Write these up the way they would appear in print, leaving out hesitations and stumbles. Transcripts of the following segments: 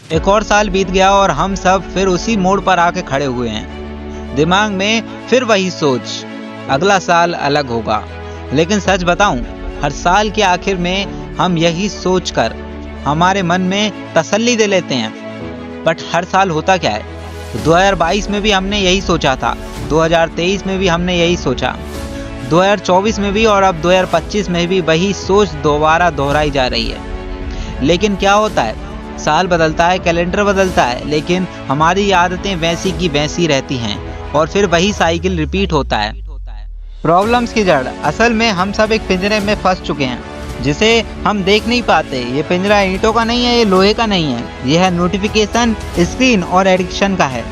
एक और साल बीत गया और हम सब फिर उसी मोड़ पर आके खड़े हुए हैं। दिमाग में फिर वही सोच, अगला साल अलग होगा। लेकिन सच बताऊं, हर साल के आखिर में हम यही सोचकर हमारे मन में तसल्ली दे लेते हैं। बट हर साल होता क्या है? 2022 में भी हमने यही सोचा था, 2023 में भी हमने यही सोचा, 2024 में भी, और अब 2025 में भी वही सोच दोबारा दोहराई जा रही है। लेकिन क्या होता है, साल बदलता है, कैलेंडर बदलता है, लेकिन हमारी आदतें वैसी की वैसी रहती हैं और फिर वही साइकिल रिपीट होता है। प्रॉब्लम्स की जड़, असल में हम सब एक पिंजरे में फंस चुके हैं जिसे हम देख नहीं पाते। ये पिंजरा ईंटों का नहीं है, ये लोहे का नहीं है, ये है नोटिफिकेशन, स्क्रीन और एडिक्शन का है।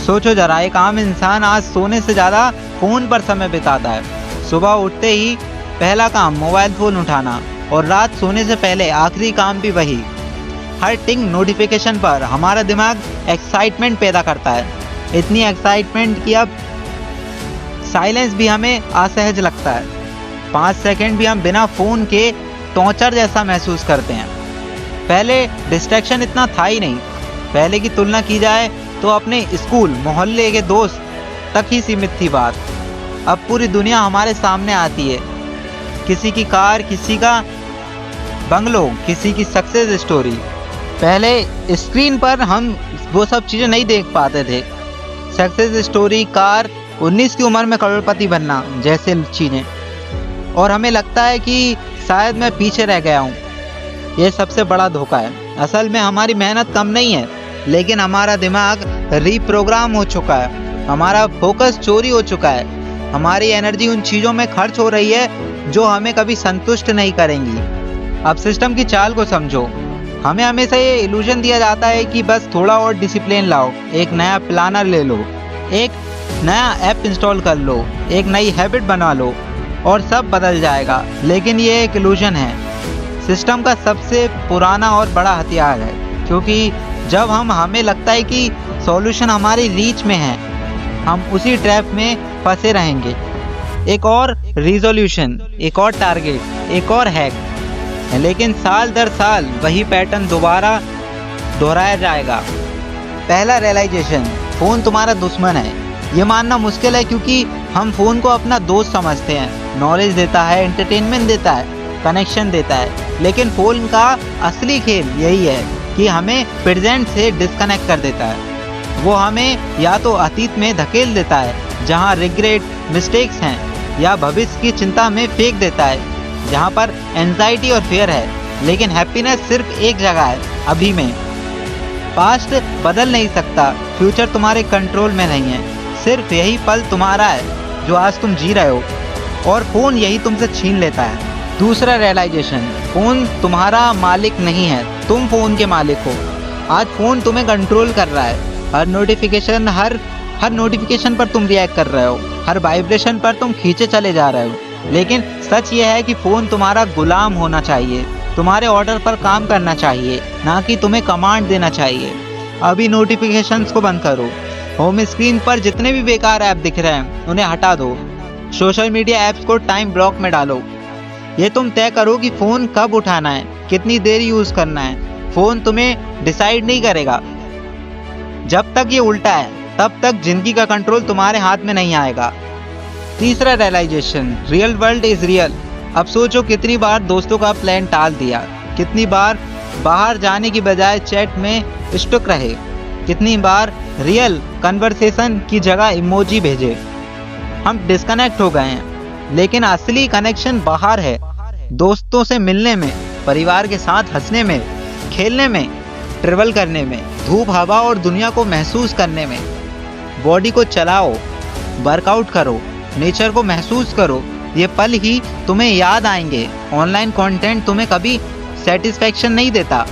सोचो जरा, एक आम इंसान आज सोने से ज़्यादा फ़ोन पर समय बिताता है। सुबह उठते ही पहला काम मोबाइल फ़ोन उठाना, और रात सोने से पहले आखिरी काम भी वही। हर टिंग नोटिफिकेशन पर हमारा दिमाग एक्साइटमेंट पैदा करता है, इतनी एक्साइटमेंट कि अब साइलेंस भी हमें असहज लगता है। 5 सेकंड भी हम बिना फ़ोन के टॉर्चर जैसा महसूस करते हैं। पहले डिस्ट्रैक्शन इतना था ही नहीं। पहले की तुलना की जाए तो अपने स्कूल, मोहल्ले के दोस्त तक ही सीमित थी बात। अब पूरी दुनिया हमारे सामने आती है, किसी की कार, किसी का बंगलो, किसी की सक्सेस स्टोरी। पहले स्क्रीन पर हम वो सब चीज़ें नहीं देख पाते थे, सक्सेस स्टोरी, कार, 19 की उम्र में करोड़पति बनना जैसे चीज़ें, और हमें लगता है कि शायद मैं पीछे रह गया हूँ। ये सबसे बड़ा धोखा है। असल में हमारी मेहनत कम नहीं है, लेकिन हमारा दिमाग रीप्रोग्राम हो चुका है, हमारा फोकस चोरी हो चुका है, हमारी एनर्जी उन चीज़ों में खर्च हो रही है जो हमें कभी संतुष्ट नहीं करेंगी। अब सिस्टम की चाल को समझो। हमें हमेशा ये इल्यूजन दिया जाता है कि बस थोड़ा और डिसिप्लिन लाओ, एक नया प्लानर ले लो, एक नया ऐप इंस्टॉल कर लो, एक नई हैबिट बना लो और सब बदल जाएगा। लेकिन ये एक इल्यूजन है, सिस्टम का सबसे पुराना और बड़ा हथियार है, क्योंकि जब हमें लगता है कि सॉल्यूशन हमारी रीच में है, हम उसी ट्रैप में फंसे रहेंगे। एक और रिजोल्यूशन, एक और टारगेट, एक और हैक, लेकिन साल दर साल वही पैटर्न दोबारा दोहराया जाएगा। पहला रियलाइजेशन, फ़ोन तुम्हारा दुश्मन है। ये मानना मुश्किल है क्योंकि हम फ़ोन को अपना दोस्त समझते हैं। नॉलेज देता है, एंटरटेनमेंट देता है, कनेक्शन देता है, लेकिन फ़ोन का असली खेल यही है कि हमें प्रेजेंट से डिस्कनेक्ट कर देता है। वो हमें या तो अतीत में धकेल देता है जहाँ रिग्रेट, मिस्टेक्स हैं, या भविष्य की चिंता में फेंक देता है जहाँ पर एंजाइटी और फियर है। लेकिन हैप्पीनेस सिर्फ एक जगह है, अभी में। पास्ट बदल नहीं सकता, फ्यूचर तुम्हारे कंट्रोल में नहीं है, सिर्फ यही पल तुम्हारा है जो आज तुम जी रहे हो, और फ़ोन यही तुमसे छीन लेता है। दूसरा रियलाइजेशन, फ़ोन तुम्हारा मालिक नहीं है, तुम फ़ोन के मालिक हो। आज फ़ोन तुम्हें कंट्रोल कर रहा है। हर नोटिफिकेशन पर तुम रिएक्ट कर रहे हो, हर वाइब्रेशन पर तुम खींचे चले जा रहे हो। लेकिन सच ये है कि फ़ोन तुम्हारा गुलाम होना चाहिए, तुम्हारे ऑर्डर पर काम करना चाहिए, ना कि तुम्हें कमांड देना चाहिए। अभी नोटिफिकेशंस को बंद करो, होम स्क्रीन पर जितने भी बेकार ऐप दिख रहे हैं उन्हें हटा दो, सोशल मीडिया ऐप्स को टाइम ब्लॉक में डालो। ये तुम तय करो कि फ़ोन कब उठाना है, कितनी देर यूज़ करना है। फ़ोन तुम्हें डिसाइड नहीं करेगा। जब तक ये उल्टा है, तब तक जिंदगी का कंट्रोल तुम्हारे हाथ में नहीं आएगा। तीसरा realisation, real world is real. अब सोचो कितनी बार दोस्तों का प्लान टाल दिया, कितनी बार बाहर जाने की बजाय चैट में स्टक रहे, कितनी बार रियल कन्वर्सेशन की जगह इमोजी भेजे। हम डिस्कनेक्ट हो गए हैं, लेकिन असली कनेक्शन बाहर है, दोस्तों से मिलने में, परिवार के साथ हंसने में, खेलने में, ट्रेवल करने में, धूप, हवा और दुनिया को महसूस करने में। बॉडी को चलाओ, वर्कआउट करो, नेचर को महसूस करो। ये पल ही तुम्हें याद आएंगे। ऑनलाइन कंटेंट तुम्हें कभी सेटिस्फैक्शन नहीं देता।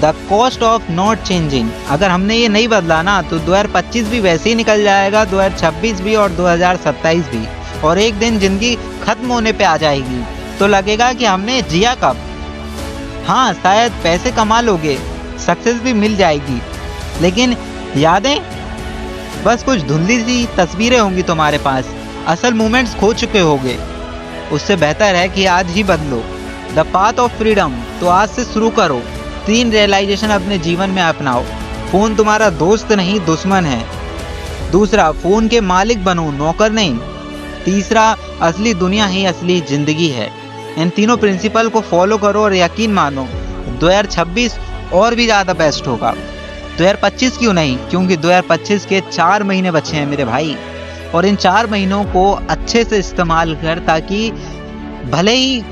The cost of not changing. अगर हमने ये नहीं बदला ना, तो 2025 भी वैसे ही निकल जाएगा, 2026 भी और 2027 भी। और एक दिन जिंदगी खत्म होने पे आ जाएगी तो लगेगा कि हमने जिया कब। हाँ, शायद पैसे कमा लोगे, सक्सेस भी मिल जाएगी, लेकिन यादें बस कुछ धुंधली सी तस्वीरें होंगी तुम्हारे पास। असल मोमेंट्स खो चुके होगे। उससे बेहतर है कि आज ही बदलो। द पाथ ऑफ फ्रीडम, तो आज से शुरू करो। 3 रियलाइजेशन अपने जीवन में अपनाओ। फोन तुम्हारा दोस्त नहीं दुश्मन है। दूसरा, फोन के मालिक बनो, नौकर नहीं। तीसरा, असली दुनिया ही असली जिंदगी है। इन तीनों प्रिंसिपल को फॉलो करो और यकीन मानो 2026 और भी ज्यादा बेस्ट होगा। 2025 क्यों नहीं, क्योंकि 2025 के 4 महीने बचे हैं मेरे भाई, और इन 4 महीनों को अच्छे से इस्तेमाल कर, ताकि भले ही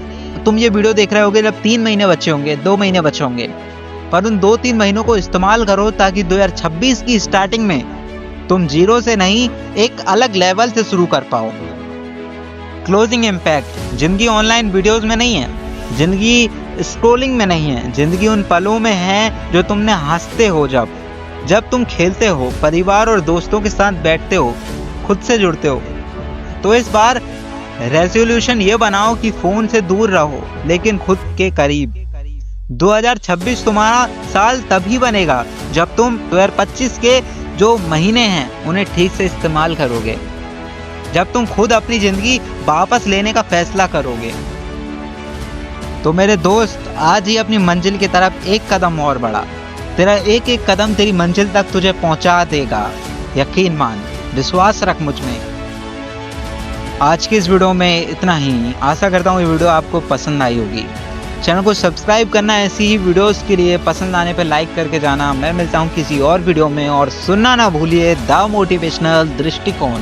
तुम ये वीडियो देख रहे होगे जब 3 महीने बचे होंगे, 2 महीने बचे होंगे, पर उन 2-3 महीनों को इस्तेमाल करो ताकि 2026 की स्टार्टिंग में तुम जीरो से नहीं एक अलग लेवल से शुरू कर पाओ। क्लोजिंग इम्पैक्ट, जिंदगी ऑनलाइन वीडियोस में नहीं है, जिंदगी स्क्रोलिंग में नहीं है, जिंदगी उन पलों में है जो तुमने हंसते हो, जब तुम खेलते हो, परिवार और दोस्तों के साथ बैठते हो, खुद से जुड़ते हो। तो इस बार रेजोल्यूशन ये बनाओ कि फोन से दूर रहो लेकिन खुद के करीब। 2026 तुम्हारा साल तभी बनेगा जब तुम 2025 के जो महीने हैं उन्हें ठीक से इस्तेमाल करोगे, जब तुम खुद अपनी जिंदगी वापस लेने का फैसला करोगे। तो मेरे दोस्त, आज ही अपनी मंजिल की तरफ एक कदम और बढ़ा। तेरा एक एक कदम तेरी मंजिल तक तुझे पहुंचा देगा। यकीन मान, विश्वास रख मुझ में। आज की इस वीडियो में इतना ही। आशा करता हूँ ये वीडियो आपको पसंद आई होगी। चैनल को सब्सक्राइब करना ऐसी ही वीडियोस के लिए, पसंद आने पे लाइक करके जाना। मैं मिलता हूँ किसी और वीडियो में, और सुनना ना भूलिए द मोटिवेशनल दृष्टिकोण।